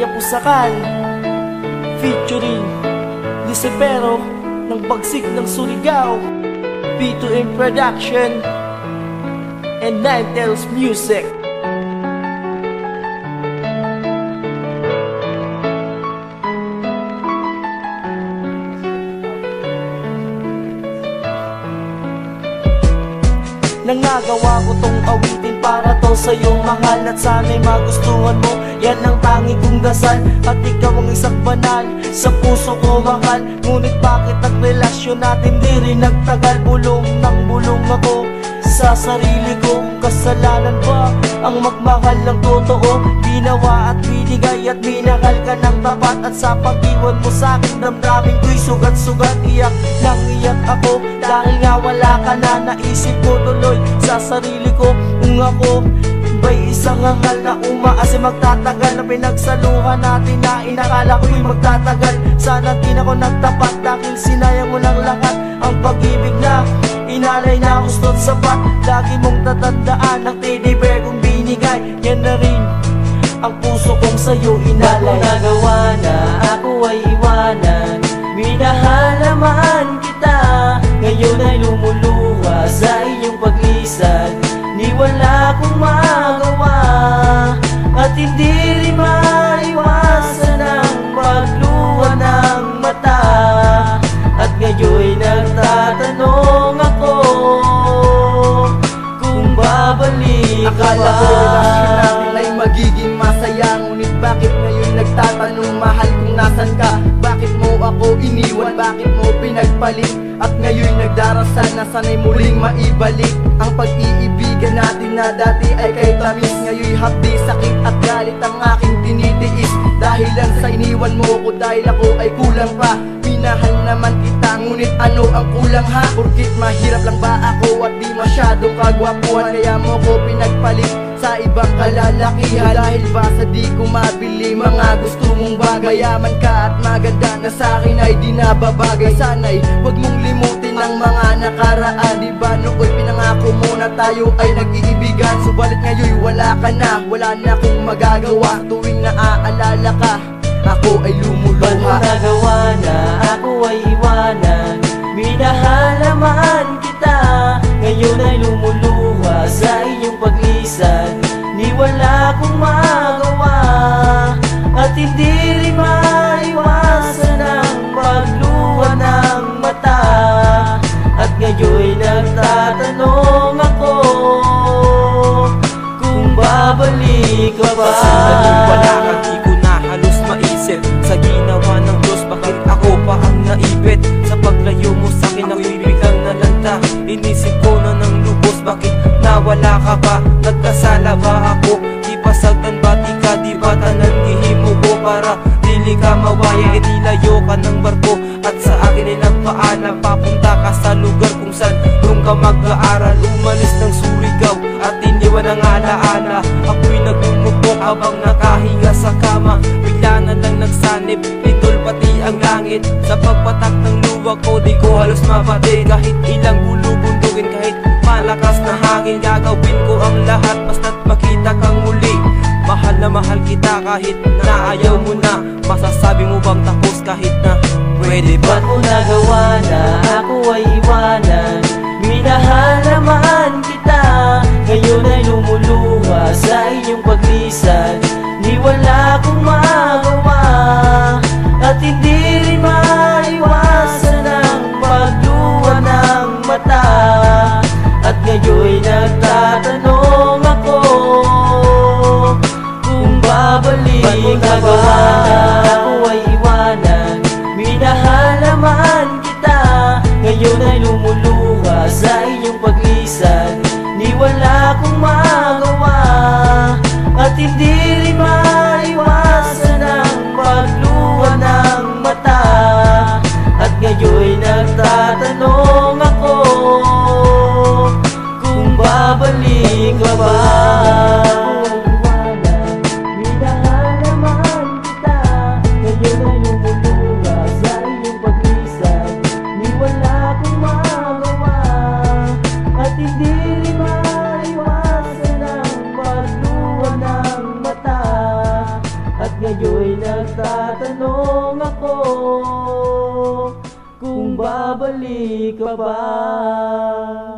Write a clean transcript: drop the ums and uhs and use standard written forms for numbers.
Estrella Pusakal featuring Lucifero ng Bagsik ng Surigao, B2M Production and Nine Tails Music. Nangagawa ko tong awitin para to sa iyong mahal, at sana'y magustuhan mo. Yan ang tangi kong dasal, at ikaw ang isang banal sa puso ko mahal. Ngunit bakit ang relasyon natin di rin nagtagal? Bulong ng bulong ako sa sarili ko. Kasalanan ba ang magmahal ng totoo? Ginawa at binigay at minahal ka ng tapat, at sa pag-iwan mo sa'kin damdamin ko'y sugat-sugat. Iyak nang iyak ako dahil nga wala ka na. Naisip ko tuloy sa sarili ko kung ako ba'y isang hangal na umaas ay magtatagal, na pinagsaluhan natin na inakala ko'y magtatagal. Sana di na ako nagtapat dahil sinayang mo ng lahat ang pag-ibig na inalay na gusto't sapat. Lagi mong tatandaan ang teddy bear kong binigay, yan na rin ang puso kong sa'yo inalay. Bago nagawa na ako ay iwanan, minahal naman kita. Ngayon ay lumuluha sa iyong paglisan, ni wala akong magawa. At hindi rin maiwasan ang pagluha ng mata. At ngayon'y nagtatanong ako kung babalik ka Akala ba. ko relasyon natin ay magiging masaya, ngunit bakit ngayon nagtatanong mahal kung nasan ka? Bakit mo ako iniwan? Bakit mo pinagpalit? At ngayon nagdarasal na sana'y muling maibalik ang pag-iibigan natin na dati ay kay tamis. Ngayon'y hapdi, sakit at galit ang aking tinitiis, dahilan sa iniwan mo ko dahil ako ay kulang pa. Minahal naman kita, ngunit ano ang kulang ha? Porkit mahirap lang ba ako at di masyadong kagwapuhan, kaya mo ko pinagpalit sa ibang kalalakihan? Dahil ba sa di ko mabili mga gusto mong bagay? Yaman ka at maganda na sa'kin ay di nababagay. Sana'y huwag mong limutin ang mga nakaraan. Di ba nooy pinangako mo na tayo ay nag-iibigan? Subalit ngayon wala ka na, wala na akong magagawa. Tuwing naaalala ka, ako ay lumuluha. Bago nagawa na ako ay iwanan, minahal naman kita. Ngayon ay lumuluha sa iyong paglisan, ni wala akong magawa. At hindi rin maiwasan ang pagluha ng mata. At ngayon'y nagtatanong ako kung babalik ka ba. Sandaling wala ka, di ko na halos maisip sa ginawa ng Diyos. Bakit ako pa ang naipit sa paglayo mo sa'kin? Ako'y biglang nalanta, inisip ko na ng lubos. Bakit nawala ka ba? Nagkasala ba ako? Di pa sagdan ba di ka? Di ba tanan gihimo ko para dili ka mawaya? Inilayo ka ng barko at sa akin ay nagpaalam. Papunta ka sa lugar kung saan doon ka mag-aaral. Umalis ng Surigao at iniwan ang alaala. Ako'y naglumupok habang nakahiga sa kama. Bigla na lang nagsanib, litol pati ang langit. Sa pagpatak ng luwag ko, di ko halos mapati. Kahit ilang bulubundugin, kahit malakas na hangin, gagawin ko ang lahat basta't makita kang muli. Mahal na mahal kita kahit na ayaw mo na. Masasabi mo bang tapos kahit na pwede ba? Bago nagawa na ako ay iwanan, minahal naman kita. Ngayon ay lumuluha sa iyong paglisan, ni wala akong magawa. At hindi rin maiwasan ang pagluha ng mata. At ngayon'y nagtatanong ako kung babalik ka ba. Ako ay iwanan, minahal naman kita. Ngayon ay lumuluha sa iyong paglisan, ni wala akong magawa. At hindi rin maiwasan ang pagluha ng mata. At ngayon'y nagtatanong ako kung babalik ka ba. Minahal naman kita. Ngayon ay lumuluha sa iyong paglisan, ni wala akong magawa. At hindi rin maiwasan ang pagluha ng mata. ngayon'y nagtatanong ako kung babalik ka ba.